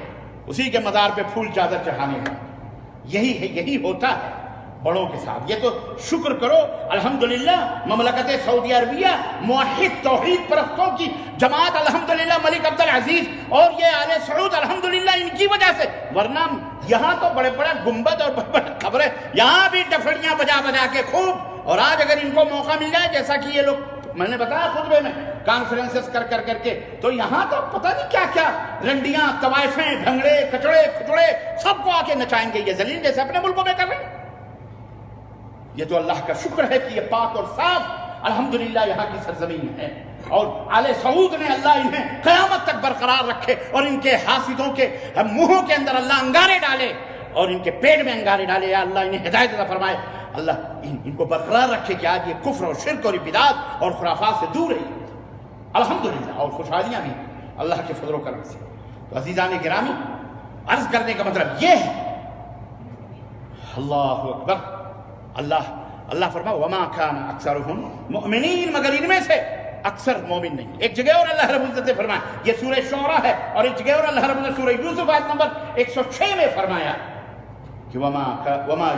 اسی کے مزار پہ پھول چادر چڑھانے لگی. یہی ہے، یہی ہوتا ہے بڑوں کے ساتھ. یہ تو شکر کرو الحمدللہ مملکت سعودی عربیہ موحد توحید پرستوں کی جماعت الحمدللہ ملک عبدالعزیز اور یہ آل سعود الحمدللہ ان کی وجہ سے. ورنہ یہاں تو بڑے بڑے گنبد اور بڑے بڑے قبریں، یہاں بھی ڈفڑیاں بجا بجا کے خوب. اور آج اگر ان کو موقع مل جائے، جیسا کہ یہ لوگ میں نے بتایا خطبے میں کانفرنسز کر کے، تو یہاں تو پتہ نہیں کیا کیا رنڈیاں، طوائفیں، بھنگڑے، کچڑے کھچڑے سب کو آ کے نچائیں گے یہ ذلیل، جیسے اپنے ملکوں میں کر رہے ہیں. یہ تو اللہ کا شکر ہے کہ یہ پاک اور صاف الحمدللہ یہاں کی سرزمین ہے. اور آل سعود نے اللہ انہیں قیامت تک برقرار رکھے اور ان کے حاسدوں کے منہوں کے اندر اللہ انگارے ڈالے اور ان کے پیٹ میں انگارے ڈالے. یا اللہ انہیں ہدایت عطا فرمائے. اللہ ان کو برقرار رکھے کہ آج یہ کفر اور شرک اور بدعات اور خرافات سے دور رہی الحمدللہ. اور خوشحالیاں بھی اللہ کے فضل و کرم سے. تو عزیزان گرامی، عرض کرنے کا مطلب یہ ہے، اللہ اکبر، اللہ فرما وما كان اکثرهم مؤمنین، مگر ان میں سے اکثر مومن نہیں. ایک جگہ اور اللہ رب العزت نے فرمایا، یہ سورہ شعراء ہے، اور ایک جگہ اور اللہ رب العزت سورہ یوسف آیت نمبر 106 میں فرمایا کہ وما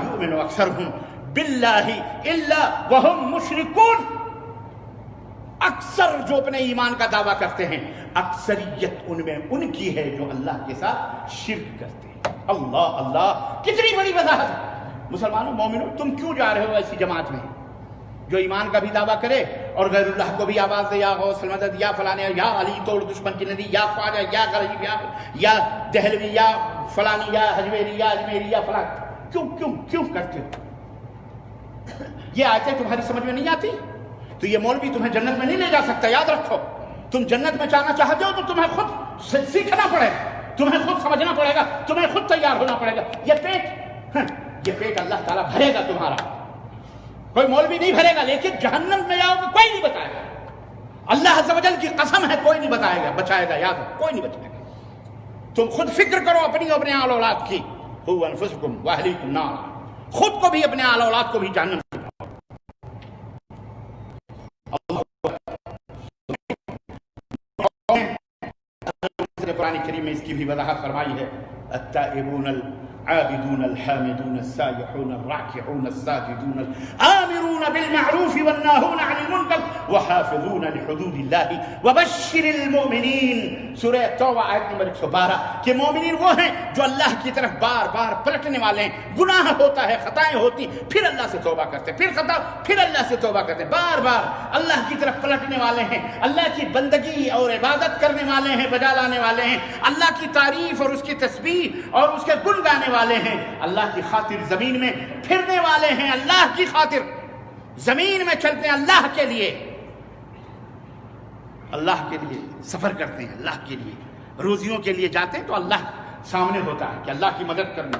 يؤمن اکثرهم باللہ الا وهم مشرکون. اکثر جو اپنے ایمان کا دعویٰ کرتے ہیں، اکثریت ان میں ان کی ہے جو اللہ کے ساتھ شرک کرتے ہیں. اللہ اللہ، کتنی بڑی وضاحت ہے. مسلمانوں، مومنوں، تم کیوں جا رہے ہو ایسی جماعت میں جو ایمان کا بھی دعویٰ کرے اور غیر اللہ کو بھی آواز دے، یا غوث المدد، یا فلانے، یا علی توڑ دشمن کی ندی، یا خواجہ، یا غریب، یا دہلوی، یا فلانی، یا حجویری، یا اجمیری، یا فلان. کیوں کرتے ہو؟ یہ آیتیں تمہاری سمجھ میں نہیں آتی تو یہ مولوی تمہیں جنت میں نہیں لے جا سکتا. یاد رکھو، تم جنت میں جانا چاہتے ہو تو تمہیں خود سیکھنا پڑے گا، تمہیں خود سمجھنا پڑے گا، تمہیں خود تیار ہونا پڑے گا. یہ پیٹ اللہ تعالیٰ بھرے گا تمہارا، کوئی مولوی نہیں بھرے گا. لیکن جہنم میں جاؤ گے کوئی نہیں بتائے گا. اللہ عز و جل کی قسم ہے کوئی نہیں بتائے گا، بچائے گا. یاد کوئی نہیں بچائے گا. تم خود فکر کرو اپنی اپنے آل اولاد کی. قوا انفسکم واہلیکم نارا. خود کو بھی، اپنے آل اولاد کو بھی جہنم. قرآن کریم میں اس کی بھی وضاحت فرمائی ہے. التائبون العابدون الحامدون السائحون الراكعون الساجدون الآمرون بالمعروف والناهون عن المنكر وحافظون لحدود الله وبشر المؤمنين. سورہ توبہ آیت نمبر 112 کہ مومنین وہ ہیں جو اللہ کی طرف بار بار پلٹنے والے ہیں. گناہ ہوتا ہے، خطائیں ہوتی، پھر اللہ سے توبہ کرتے، پھر خطا، پھر اللہ سے توبہ کرتے، بار بار اللہ کی طرف پلٹنے والے ہیں، اللہ کی بندگی اور عبادت کرنے والے ہیں، بجا لانے والے ہیں، اللہ کی تعریف اور اس کی تسبیح اور اس کے گن گانے والے ہیں، اللہ کی خاطر زمین میں پھرنے والے ہیں، اللہ کی خاطر زمین میں چلتے ہیں، اللہ کے لیے، اللہ کے لیے سفر کرتے ہیں، اللہ کے لیے روزیوں کے لیے جاتے ہیں تو اللہ سامنے ہوتا ہے کہ اللہ کی مدد کرنا.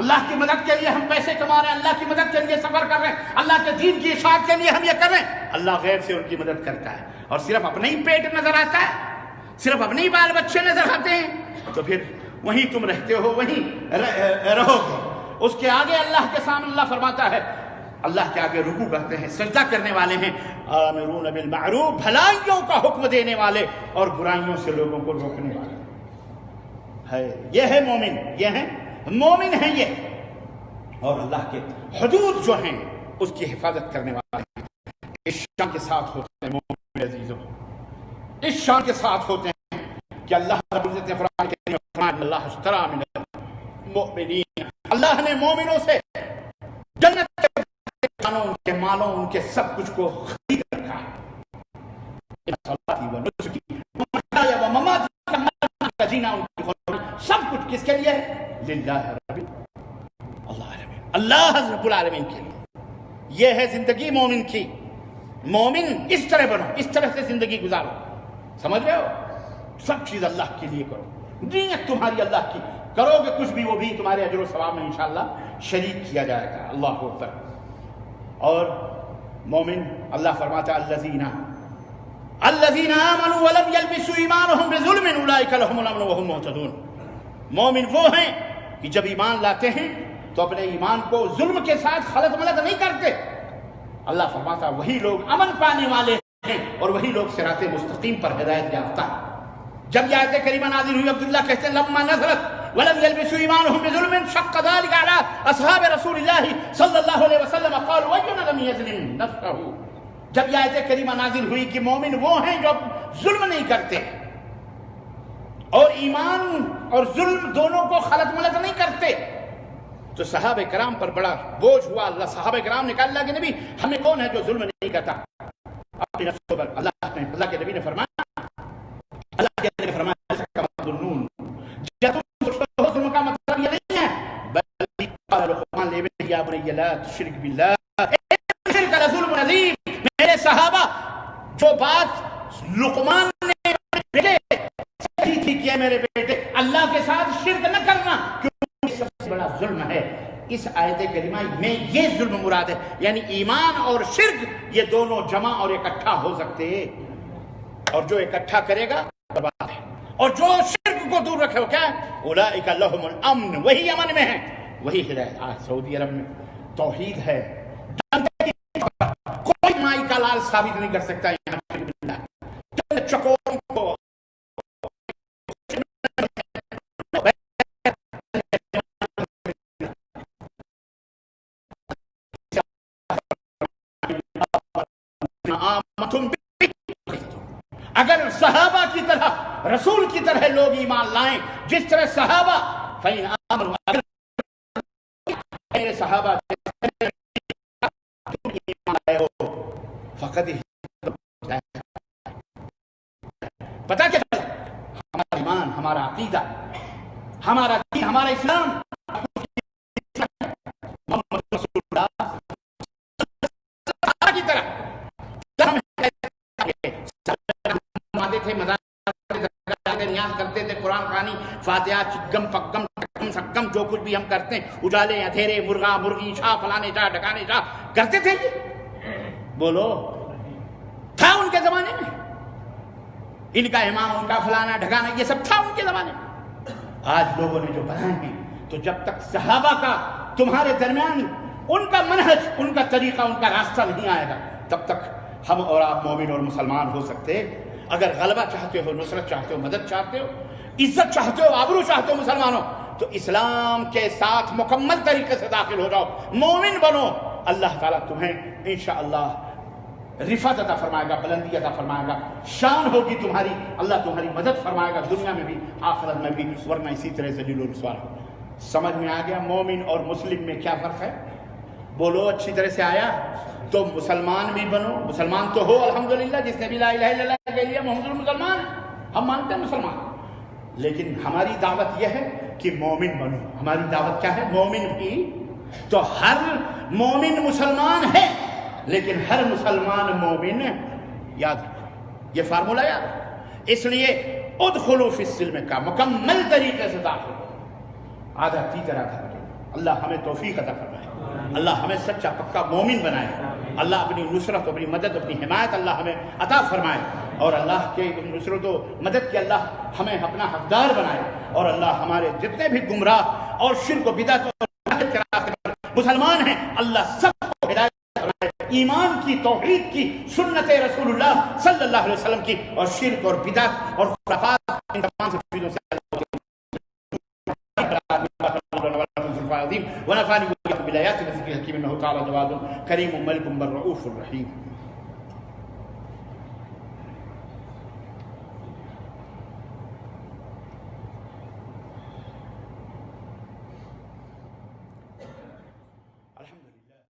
اللہ کی مدد کے لیے ہم پیسے کما رہے ہیں، اللہ کی مدد کے لیے سفر کر رہے ہیں، اللہ کے دین کی اشاعت کے لیے ہم یہ کر رہے ہیں. اللہ غیر سے ان کی مدد کرتا ہے اور صرف اپنے ہی پیٹ نظر آتا ہے، صرف اپنے ہی بال بچے نظر آتے ہیں تو پھر وہیں تم رہتے ہو، وہیں رہو گے. اس کے آگے اللہ کے سامنے اللہ فرماتا ہے اللہ کے آگے رکوع کرتے ہیں، سجدہ کرنے والے ہیں، آمرون بالمعروف، بھلائیوں کا حکم دینے والے اور برائیوں سے لوگوں کو روکنے والے ہے۔ یہ ہے مومن، یہ ہے مومن ہے یہ، اور اللہ کے حدود جو ہیں اس کی حفاظت کرنے والے ہیں۔ اس شان کے ساتھ ہوتے ہیں مومن عزیزوں، اس شان کے ساتھ ہوتے ہیں کہ اللہ رب العزت نے قرآن کے میں فرمایا اللہ اشتری من المؤمنین، اللہ نے مومنوں سے جنت کے جانوں، ان کے مالوں، ان کے سب کچھ کو خرید رکھا ہے۔ صلاتی و نسکی و محیای و مماتی کا جینا، ان کی قربانی، سب کچھ کس کے لیے ہے؟ للہ رب العالمین، اللہ رب العالمین کے لیے۔ یہ ہے زندگی مومن کی۔ مومن اس طرح بنو، اس طرح سے زندگی گزارو، سمجھ رہے ہو؟ سب چیز اللہ کے لیے کرو، نیت تمہاری اللہ کی، کرو گے کچھ بھی وہ بھی تمہارے اجر و ثواب میں انشاءاللہ شریک کیا جائے گا۔ اللہ اکبر۔ اور مومن اللہ فرماتا ہے الذین آمنوا ولم یلبسوا ایمانهم بظلم اولئک لهم الامن وهم مہتدون۔ مومن وہ ہیں کہ جب ایمان لاتے ہیں تو اپنے ایمان کو ظلم کے ساتھ خلط ملط نہیں کرتے۔ اللہ فرماتا وہی لوگ امن پانے والے ہیں اور وہی لوگ صراط مستقیم پر ہدایت یافتہ ہیں۔ جب یہ آیت کریمہ نازل ہوئی، عبداللہ کہتے ہیں لما نزلت ولم يلبسوا ایمانهم بظلم شق ذلك على اصحاب رسول اللہ صلی اللہ علیہ وسلم قالوا اینا لم یظلم نفسه۔ جب یہ آیت کریمہ نازل ہوئی کہ مومن وہ ہیں جو ظلم نہیں کرتے اور ایمان اور ظلم دونوں کو خلط ملط نہیں کرتے، تو صحابہ کرام پر بڑا بوجھ ہوا۔ اللہ صحابہ کرام نے کہا اللہ کے نبی ہمیں کون ہے جو ظلم نہیں کرتا اپنی نفسوں پر؟ اللہ کے نبی نے فرمایا، اللہ کے نبی نے فرمایا ظنون، جب تم سوچتے ہو ظلم کا مطلب یہ نہیں ہے، بلکہ قال لقمان لابنه یا بنی لا تشرک باللہ شرک لظلم عظیم۔ میرے صحابہ، جو بات لقمان نے بیٹے صحیح تھی کہ میرے بیٹے اللہ کے ساتھ شرک نہ کرنا کیونکہ سب سے بڑا ظلم ہے۔ اس آیت کریمہ میں یہ ظلم مراد ہے، یعنی ایمان اور شرک یہ دونوں جمع اور اکٹھا ہو سکتے ہیں، اور جو اکٹھا کرے گا برباد ہے، اور جو شرک کو دور رکھے ہو کیا ہے؟ اولئک لهم الامن، وہی امن میں ہے، وہی ہدایت۔ آج سعودی عرب میں توحید ہے، کوئی مائی کا لال ثابت نہیں کر سکتا یہاں پہ چکوروں کو اگر صحابہ کی طرح، رسول کی طرح لوگ ایمان لائیں جس طرح صحابہ فَإِنْ آمَنُوا، اگر میرے صحابہ تم ایمان لائے ہو فقط پتا کیا ہمارا ایمان، ہمارا عقیدہ، ہمارا دین، ہمارا اسلام محمد رسول اللہ کی طرح تھے، نیاز کرتے تھے، قرآن خوانی، فاتحہ، چگم پگم ٹکم سکم، جو کچھ بھی ہم کرتے ہیں، اجالے اندھیرے، مرغا مرغی، شاہ فلانے شاہ ڈکانے شاہ، کرتے تھے بولو تھا ان کے زمانے میں؟ ان کا امام، ان کا فلانا ڈھکانا، یہ سب تھا ان کے زمانے میں؟ آج لوگوں نے جو بنائے ہیں، تو جب تک صحابہ کا تمہارے درمیان ان کا منہج، ان کا طریقہ، ان کا راستہ نہیں آئے گا، تب تک ہم اور آپ مومن اور مسلمان ہو سکتے۔ اگر غلبہ چاہتے ہو، نصرت چاہتے ہو، مدد چاہتے ہو، عزت چاہتے ہو، آبرو چاہتے ہو مسلمانوں، تو اسلام کے ساتھ مکمل طریقے سے داخل ہو جاؤ، مومن بنو۔ اللہ تعالیٰ تمہیں انشاءاللہ رفعت عطا فرمائے گا، بلندی عطا فرمائے گا، شان ہوگی تمہاری، اللہ تمہاری مدد فرمائے گا دنیا میں بھی آخرت میں بھی، ورنہ اسی طرح ذلیل و رسوا ہو۔ سمجھ میں آ گیا مومن اور مسلم میں کیا فرق ہے؟ بولو اچھی طرح سے آیا؟ تو مسلمان بھی بنو، مسلمان تو ہو الحمدللہ، جس نے بھی لا الہ الا اللہ کہہ لیا محمد مسلمان، ہم مانتے ہیں مسلمان، لیکن ہماری دعوت یہ ہے کہ مومن بنو۔ ہماری دعوت کیا ہے؟ مومن بھی۔ تو ہر مومن مسلمان ہے، لیکن ہر مسلمان مومن یاد رکھو، یہ فارمولہ یاد رکھو۔ اس لیے ادخلوا فی السلم کا مکمل طریقے سے داخل ہو، آدھا تیتر آدھا بٹے۔ اللہ ہمیں توفیق عطا فرمائے، اللہ ہمیں سچا پکا مومن بنائے، اللہ اپنی نصرت، اپنی مدد، اپنی حمایت اللہ ہمیں عطا فرمائے، اور اللہ کے نصرت و مدد کے اللہ ہمیں اپنا حقدار بنائے، اور اللہ ہمارے جتنے بھی گمراہ اور شرک و بدعت اور مسلمان ہیں، اللہ سب ایمان کی، توحید کی، سنت رسول اللہ صلی اللہ علیہ وسلم کی، اور شرک اور بدعت اور خرافات، ان تمام سے چیزوں سے ونفعني بالآيات والذكر الحكيم انه تعالى جواد كريم ملك بر رؤوف رحيم.